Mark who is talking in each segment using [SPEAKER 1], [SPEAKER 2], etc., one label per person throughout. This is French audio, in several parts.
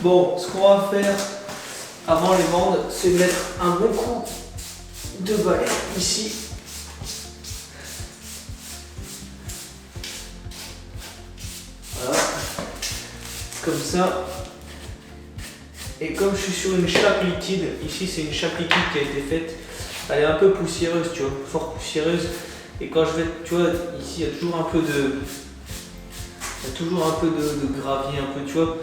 [SPEAKER 1] Bon, ce qu'on va faire avant les bandes, c'est mettre un bon coup de balai ici. Voilà. Comme ça. Et comme je suis sur une chape liquide, ici c'est une chape liquide qui a été faite, elle est un peu poussiéreuse, tu vois, fort poussiéreuse. Et quand je vais, tu vois, ici il y a toujours un peu de, gravier, un peu, tu vois.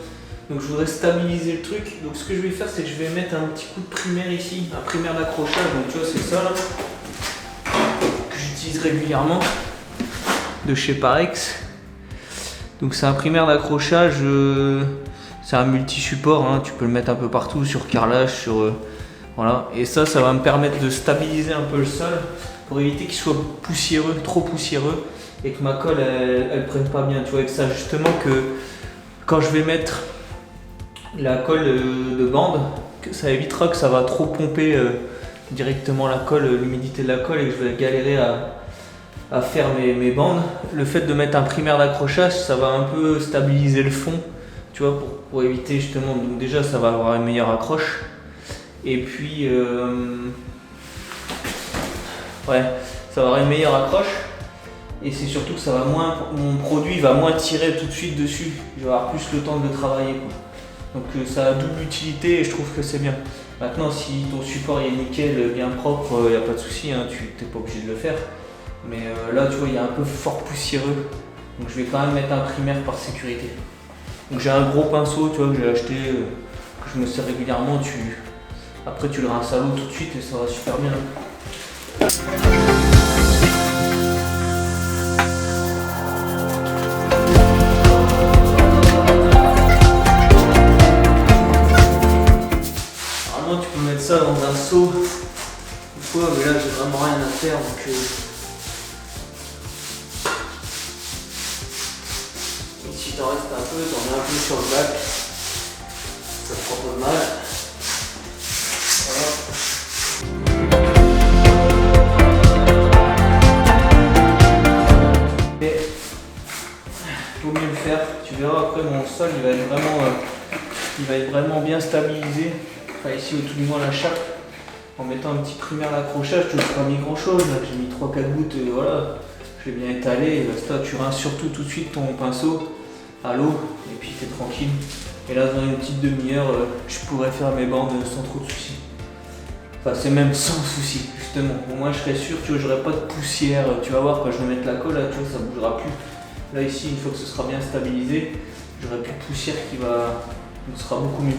[SPEAKER 1] Donc je voudrais stabiliser le truc. Donc ce que je vais faire, c'est que je vais mettre un petit coup de primaire ici, un primaire d'accrochage. Donc tu vois, c'est ça là, que j'utilise régulièrement, de chez Parex. Donc c'est un primaire d'accrochage. C'est un multi-support, hein, tu peux le mettre un peu partout, sur carrelage, voilà. Et ça va me permettre de stabiliser un peu le sol pour éviter qu'il soit poussiéreux, trop poussiéreux, et que ma colle elle prenne pas bien. Tu vois, avec ça justement que quand je vais mettre la colle de bande, ça évitera que ça va trop pomper directement la colle, l'humidité de la colle, et que je vais galérer à faire mes bandes. Le fait de mettre un primaire d'accrochage, ça va un peu stabiliser le fond. Tu vois, pour éviter justement, donc déjà ça va avoir une meilleure accroche, et puis ouais, ça va avoir une meilleure accroche, et c'est surtout que ça va moins, mon produit va moins tirer tout de suite dessus, je vais avoir plus le temps de travailler, quoi. Donc ça a double utilité et je trouve que c'est bien. Maintenant, si ton support est nickel, bien propre, il n'y a pas de souci, hein, tu n'es pas obligé de le faire, mais là tu vois, il est un peu fort poussiéreux, donc je vais quand même mettre un primaire par sécurité. Donc j'ai un gros pinceau, tu vois, que j'ai acheté, que je me sers régulièrement. Après tu le rinces à l'eau tout de suite et ça va super bien. Normalement tu peux mettre ça dans un seau une fois, mais là j'ai vraiment rien à faire, donc si t'en restes un peu, t'en mets un peu sur le bac, ça prend pas de mal. Voilà. Mais faut mieux le faire, tu verras après mon sol il va être vraiment bien stabilisé. Enfin ici au tout du moins la chape, en mettant un petit primaire d'accrochage, je ne pas mis grand chose, j'ai mis 3-4 gouttes, voilà. Je vais bien étaler, et là tu rinces surtout tout de suite ton pinceau à l'eau et puis t'es tranquille. Et là dans une petite demi-heure, je pourrais faire mes bandes sans trop de soucis. Enfin c'est même sans soucis justement. Au moins je serai sûr, tu vois, j'aurai pas de poussière. Tu vas voir quand je vais mettre la colle, là, tu vois, ça bougera plus. Là ici, une fois que ce sera bien stabilisé, j'aurai plus de poussière donc ce sera beaucoup mieux.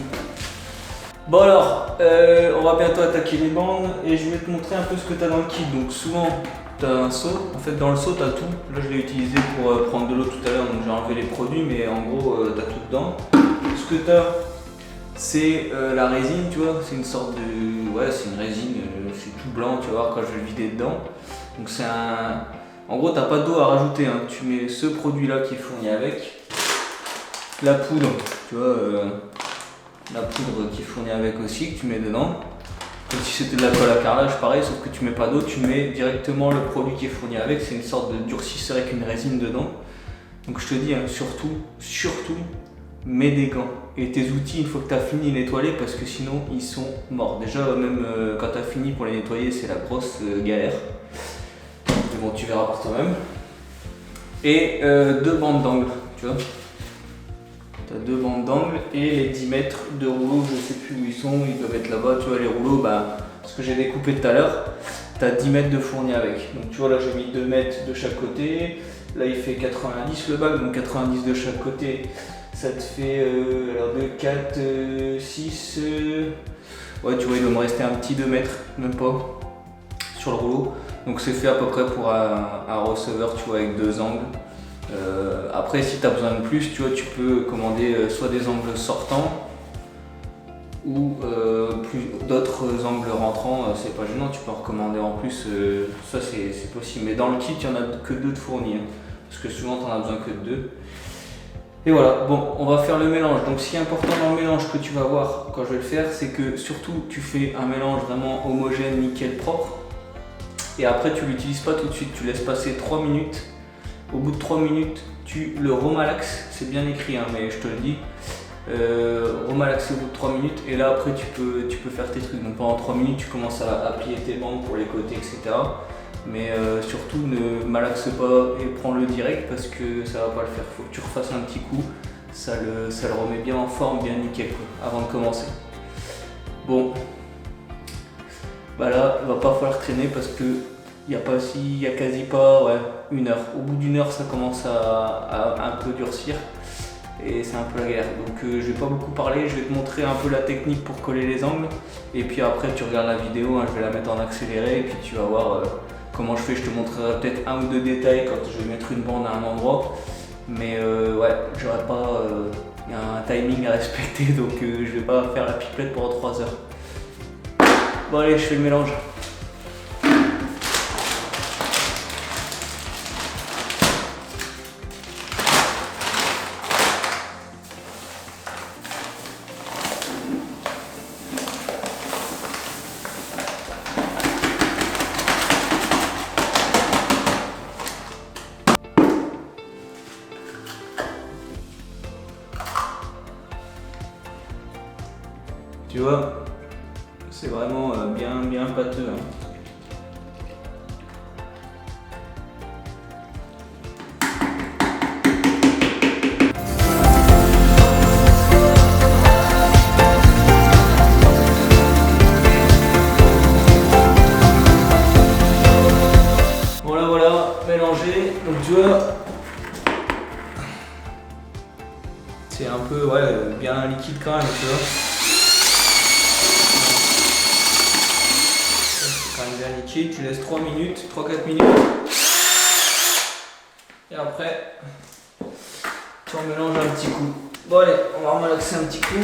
[SPEAKER 1] Bon alors, on va bientôt attaquer les bandes et je vais te montrer un peu ce que tu as dans le kit. Donc souvent tu as un seau, en fait dans le seau tu as tout. Là je l'ai utilisé pour prendre de l'eau tout à l'heure, donc j'ai enlevé les produits, mais en gros tu as tout dedans. Ce que tu as, c'est la résine, tu vois, c'est une sorte de... Ouais, c'est une résine, c'est tout blanc, tu vas voir quand je vais le vider dedans. Donc c'est un... En gros t'as pas d'eau à rajouter, hein. Tu mets ce produit là qui est fourni avec, la poudre, tu vois, la poudre qui est fournie avec aussi, que tu mets dedans. Comme si c'était de la colle à carrelage, pareil, sauf que tu mets pas d'eau, tu mets directement le produit qui est fourni avec. C'est une sorte de durcisseur avec une résine dedans. Donc je te dis, hein, surtout, mets des gants. Et tes outils, une fois que tu as fini de nettoyer, parce que sinon ils sont morts. Déjà, même quand tu as fini pour les nettoyer, c'est la grosse galère. Mais bon, tu verras par toi-même. Et 2 bandes d'angle, tu vois. Tu as 2 bandes d'angle et les 10 mètres de rouleaux, je sais plus où ils sont, ils doivent être là-bas, tu vois, les rouleaux, bah, ce que j'ai découpé tout à l'heure, tu as 10 mètres de fourni avec. Donc tu vois, là j'ai mis 2 mètres de chaque côté, là il fait 90 le bac, donc 90 de chaque côté, ça te fait alors 2, 4, 6, ouais tu vois, il doit me rester un petit 2 mètres, même pas, sur le rouleau. Donc c'est fait à peu près pour un receveur, tu vois, avec 2 angles. Après si tu as besoin de plus, tu vois, tu peux commander soit des angles sortants ou d'autres angles rentrants, c'est pas gênant, tu peux en recommander en plus, ça c'est possible. Mais dans le kit, il n'y en a que 2 de fournis, hein, parce que souvent tu n'en as besoin que de 2. Et voilà, bon, on va faire le mélange. Donc ce qui est important dans le mélange que tu vas voir quand je vais le faire, c'est que surtout tu fais un mélange vraiment homogène, nickel, propre. Et après tu l'utilises pas tout de suite, tu laisses passer 3 minutes. Au bout de 3 minutes, tu le remalaxes, c'est bien écrit, hein, mais je te le dis. remalaxer au bout de 3 minutes et là après tu peux faire tes trucs. Donc pendant 3 minutes tu commences à plier tes bandes pour les côtés, etc. Mais surtout ne malaxe pas et prends-le direct parce que ça va pas le faire. Faut que tu refasses un petit coup, ça le remet bien en forme, bien nickel quoi, avant de commencer. Bon, bah là il va pas falloir traîner parce que il y a quasi pas 1 heure. Au bout d'1 heure ça commence à un peu durcir et c'est un peu la galère. Donc je vais pas beaucoup parler, je vais te montrer un peu la technique pour coller les angles et puis après tu regardes la vidéo, hein, je vais la mettre en accéléré et puis tu vas voir comment je fais. Je te montrerai peut-être 1 ou 2 détails quand je vais mettre une bande à un endroit, mais ouais, j'aurai pas y a un timing à respecter, donc je vais pas faire la pipelette pendant 3 heures. Bon allez, je fais le mélange. Tu vois, c'est vraiment bien pâteux. Hein. Voilà, mélangé. Donc tu vois, c'est un peu bien liquide quand même, tu vois. Bien liquide, tu laisses 3 minutes, 3-4 minutes et après tu en mélanges un petit coup. Bon allez, on va remalaxer un petit coup.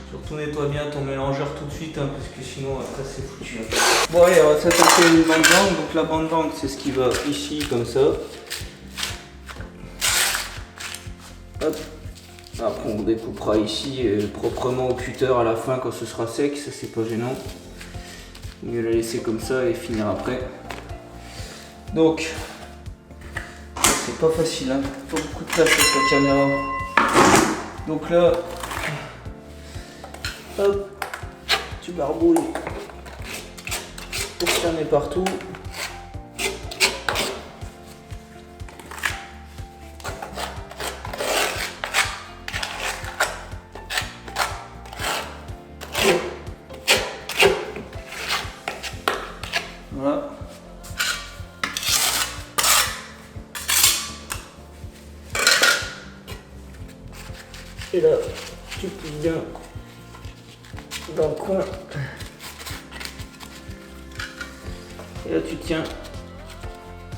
[SPEAKER 1] Surtout nettoie bien ton mélangeur tout de suite, hein, parce que sinon après c'est foutu. Hein. Bon allez, on va s'attaquer à une bande d'angle. Donc la bande d'angle c'est ce qui va ici comme ça. Hop. Après on découpera ici proprement au cutter à la fin quand ce sera sec, ça c'est pas gênant. Mieux la laisser comme ça et finir après. Donc c'est pas facile, hein. Pas beaucoup de place avec la caméra. Donc là, hop, tu barbouilles pour que ça met partout. Voilà. Et là, tu plies bien dans le coin. Et là, tu tiens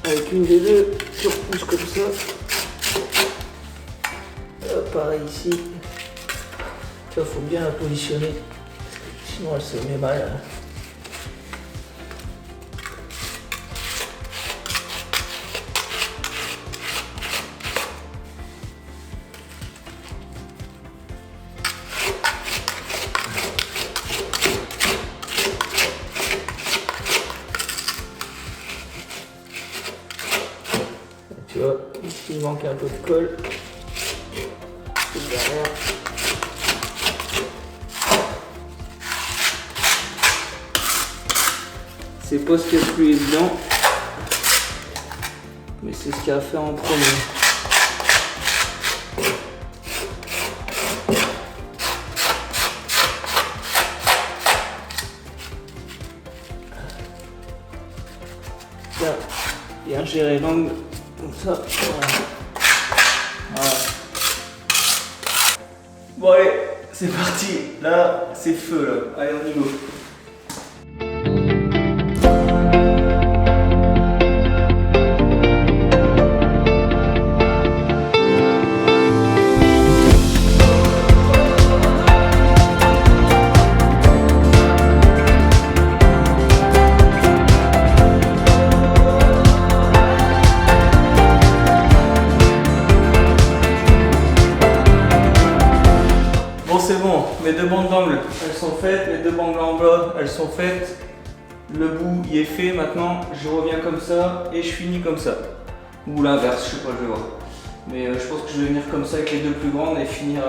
[SPEAKER 1] avec une des deux, tu repousses comme ça. Là, pareil ici. Il faut bien la positionner, sinon elle se met mal. Tu vois, ici il manque un peu de colle. Derrière. C'est pas ce qu'il y a de plus évident, mais c'est ce qu'il y a à faire en premier. Bien gérer l'angle comme ça. Voilà. Bon allez, c'est parti. Là, c'est feu là. Allez, on y go. C'est bon, mes deux bandes d'angle, elles sont bandes là, elles sont faites. Le bout il est fait, maintenant je reviens comme ça et je finis comme ça. Ou l'inverse, je sais pas, je vais voir. Mais je pense que je vais venir comme ça avec les deux plus grandes et finir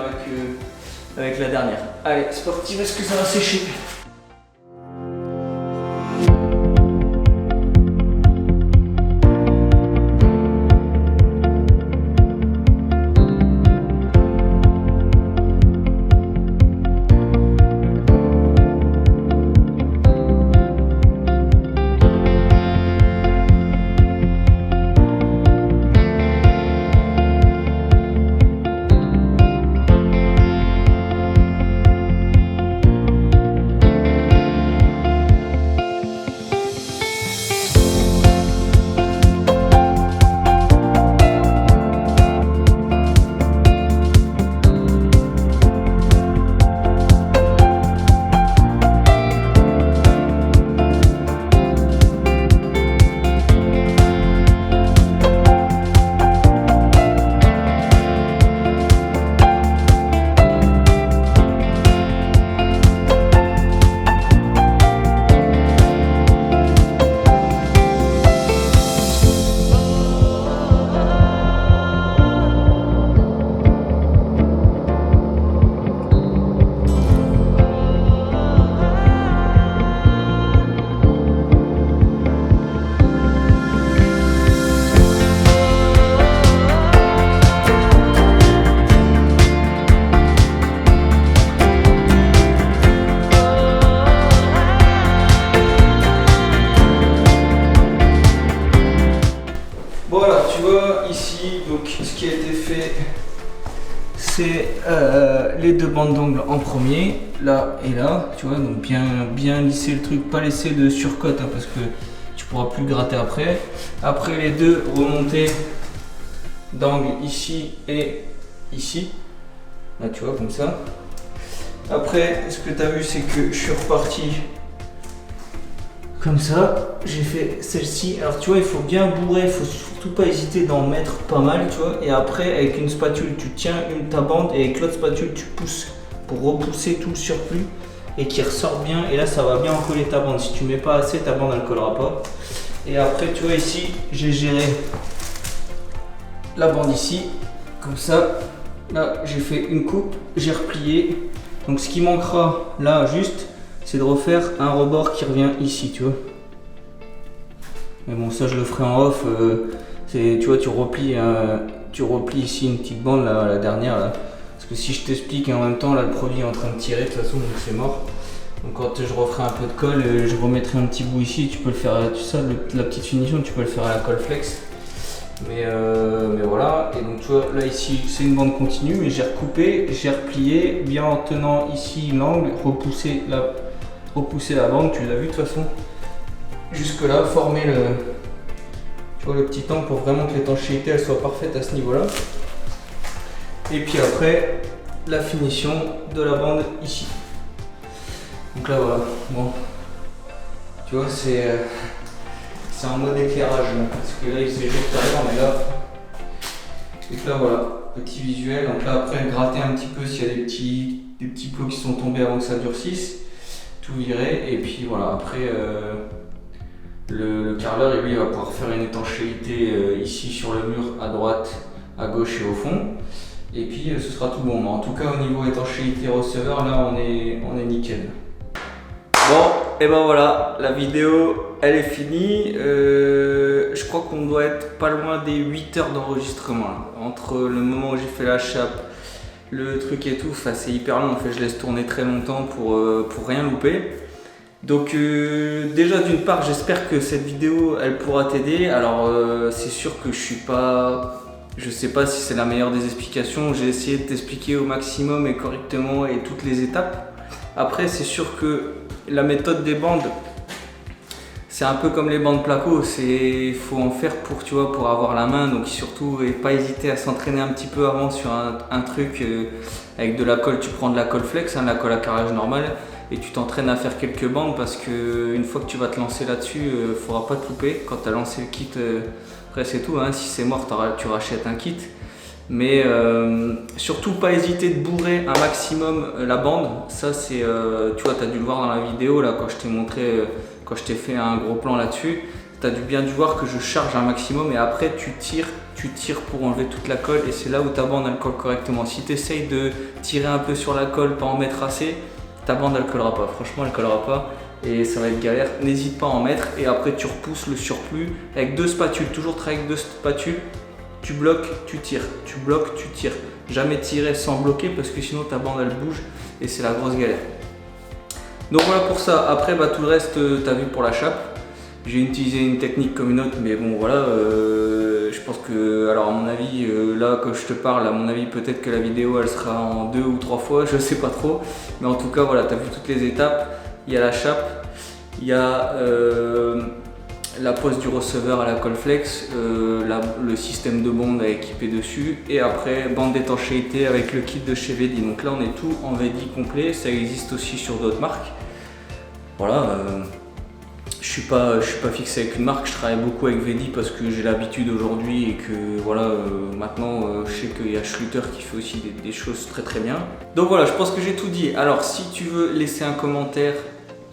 [SPEAKER 1] avec la dernière. Allez, c'est parti parce que ça va sécher. Voilà, tu vois ici, donc ce qui a été fait, c'est les deux bandes d'ongles en premier, là et là, tu vois, donc bien lisser le truc, pas laisser de surcote hein, parce que tu pourras plus gratter après. Après les deux remontées d'angle ici et ici, là tu vois comme ça. Après, ce que tu as vu, c'est que je suis reparti comme ça, j'ai fait celle-ci. Alors tu vois, il faut bien bourrer, il faut surtout pas hésiter d'en mettre pas mal, tu vois. Et après, avec une spatule, tu tiens ta bande et avec l'autre spatule, tu pousses pour repousser tout le surplus et qu'il ressorte bien. Et là, ça va bien coller ta bande. Si tu mets pas assez, ta bande elle collera pas. Et après, tu vois ici, j'ai géré la bande ici, comme ça. Là, j'ai fait une coupe, j'ai replié. Donc ce qui manquera là, juste, c'est de refaire un rebord qui revient ici, tu vois. Mais bon, ça je le ferai en off. Tu vois, tu replies ici une petite bande, là, la dernière là. Parce que si je t'explique et en même temps, là le produit est en train de tirer, de toute façon, donc c'est mort. Donc quand je referai un peu de colle, je remettrai un petit bout ici. Tu peux le faire, tu sais, la petite finition, tu peux le faire à la colle flex. Mais voilà, et donc tu vois, là ici c'est une bande continue, mais j'ai recoupé, j'ai replié, bien en tenant ici l'angle, repousser la bande, tu l'as vu de toute façon, jusque là, former tu vois, le petit angle pour vraiment que l'étanchéité elle soit parfaite à ce niveau là. Et puis après, la finition de la bande ici. Donc là voilà, bon, tu vois c'est en mode éclairage, parce que là il s'est juste derrière, mais là, et là voilà, petit visuel. Donc là après gratter un petit peu s'il y a des petits plots qui sont tombés avant que ça durcisse, tout virer, et puis voilà, après le carreleur lui va pouvoir faire une étanchéité ici sur le mur, à droite, à gauche et au fond, et puis ce sera tout bon. Mais en tout cas au niveau étanchéité receveur, là on est nickel. Bon, et ben voilà, la vidéo elle est finie. Je crois qu'on doit être pas loin des 8 heures d'enregistrement. Entre le moment où j'ai fait la chape, le truc et tout, c'est hyper long. En fait, je laisse tourner très longtemps pour rien louper. Donc déjà d'une part, j'espère que cette vidéo elle pourra t'aider. Alors c'est sûr que je sais pas si c'est la meilleure des explications. J'ai essayé de t'expliquer au maximum et correctement et toutes les étapes. Après, c'est sûr que la méthode des bandes, c'est un peu comme les bandes placo, il faut en faire pour avoir la main, donc surtout et pas hésiter à s'entraîner un petit peu avant sur un truc avec de la colle. Tu prends de la colle flex, de la colle à carrelage normale, et tu t'entraînes à faire quelques bandes, parce que une fois que tu vas te lancer là-dessus, il faudra pas te louper. Quand tu as lancé le kit, après c'est tout, hein. Si c'est mort, tu rachètes un kit. Mais surtout pas hésiter de bourrer un maximum la bande. Ça c'est, tu vois, tu as dû le voir dans la vidéo là quand je t'ai montré, quand je t'ai fait un gros plan là-dessus. Tu as bien dû voir que je charge un maximum et après tu tires pour enlever toute la colle et c'est là où ta bande elle colle correctement. Si tu essayes de tirer un peu sur la colle, pas en mettre assez, ta bande elle collera pas. Franchement elle collera pas et ça va être galère. N'hésite pas à en mettre et après tu repousses le surplus avec 2 spatules. Toujours travailler avec 2 spatules. Tu bloques, tu tires, tu bloques, tu tires. Jamais tirer sans bloquer parce que sinon ta bande elle bouge et c'est la grosse galère. Donc voilà pour ça. Après tout le reste tu as vu pour la chape. J'ai utilisé une technique comme une autre mais bon voilà, je pense que, alors à mon avis, là quand je te parle, à mon avis peut-être que la vidéo elle sera en 2 ou 3 fois, je sais pas trop. Mais en tout cas voilà, tu as vu toutes les étapes. Il y a la chape, il y a la pose du receveur à la colle flex, le système de bande à équiper dessus et après bande d'étanchéité avec le kit de chez Vedi. Donc là on est tout en Vedi complet, ça existe aussi sur d'autres marques. Voilà, je suis pas fixé avec une marque, je travaille beaucoup avec Vedi parce que j'ai l'habitude aujourd'hui et que voilà, maintenant je sais qu'il y a Schluter qui fait aussi des choses très très bien. Donc voilà, je pense que j'ai tout dit. Alors si tu veux laisser un commentaire,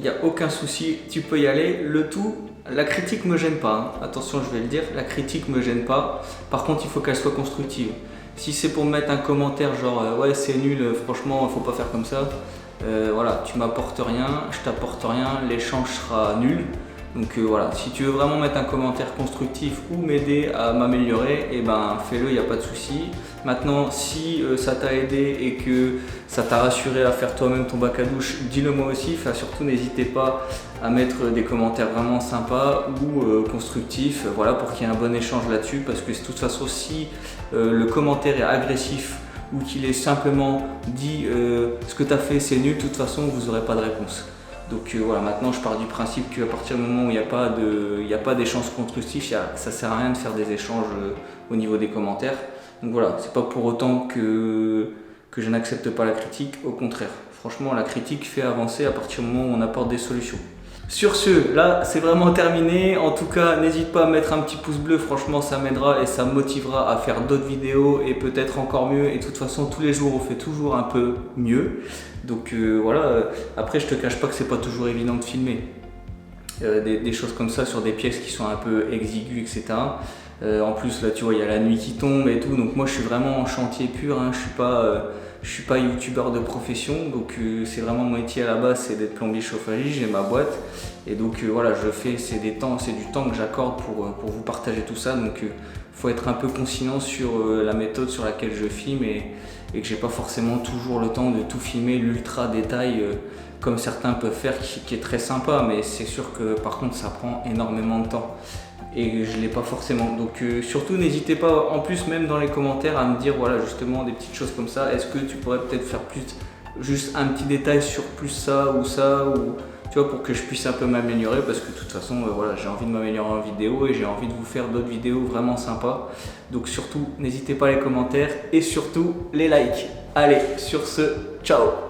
[SPEAKER 1] il n'y a aucun souci, tu peux y aller. Le tout, la critique me gêne pas, hein. Attention, je vais le dire, la critique me gêne pas. Par contre, il faut qu'elle soit constructive. Si c'est pour me mettre un commentaire genre ouais c'est nul, franchement faut pas faire comme ça, voilà, tu m'apportes rien, je t'apporte rien, l'échange sera nul. Donc voilà, si tu veux vraiment mettre un commentaire constructif ou m'aider à m'améliorer, et ben fais-le, il n'y a pas de souci. Maintenant, si ça t'a aidé et que ça t'a rassuré à faire toi-même ton bac à douche, dis-le moi aussi. Enfin, surtout n'hésitez pas à mettre des commentaires vraiment sympas ou constructifs, voilà, pour qu'il y ait un bon échange là-dessus. Parce que de toute façon, si le commentaire est agressif ou qu'il est simplement dit ce que tu as fait c'est nul, de toute façon vous n'aurez pas de réponse. Donc voilà, maintenant je pars du principe qu'à partir du moment où il n'y a pas d'échange constructif, ça sert à rien de faire des échanges au niveau des commentaires. Donc voilà, c'est pas pour autant que je n'accepte pas la critique, au contraire. Franchement, la critique fait avancer à partir du moment où on apporte des solutions. Sur ce, là c'est vraiment terminé. En tout cas, n'hésite pas à mettre un petit pouce bleu, franchement ça m'aidera et ça me motivera à faire d'autres vidéos et peut-être encore mieux. Et de toute façon, tous les jours on fait toujours un peu mieux. Donc voilà, après je te cache pas que c'est pas toujours évident de filmer des choses comme ça sur des pièces qui sont un peu exiguës, etc. En plus là tu vois, il y a la nuit qui tombe et tout, donc moi je suis vraiment en chantier pur, hein. Je suis pas youtubeur de profession, donc c'est vraiment mon métier à la base, c'est d'être plombier chauffagiste, j'ai ma boîte et donc voilà, c'est du temps que j'accorde pour vous partager tout ça. Donc faut être un peu conscient sur la méthode sur laquelle je filme et que j'ai pas forcément toujours le temps de tout filmer l'ultra détail comme certains peuvent faire, qui est très sympa, mais c'est sûr que par contre ça prend énormément de temps et je l'ai pas forcément. Donc surtout n'hésitez pas, en plus même dans les commentaires, à me dire voilà justement des petites choses comme ça. Est-ce que tu pourrais peut-être faire plus, juste un petit détail sur plus ça ou tu vois, pour que je puisse un peu m'améliorer, parce que de toute façon voilà, j'ai envie de m'améliorer en vidéo et j'ai envie de vous faire d'autres vidéos vraiment sympas. Donc surtout n'hésitez pas les commentaires et surtout les likes. Allez, sur ce, ciao.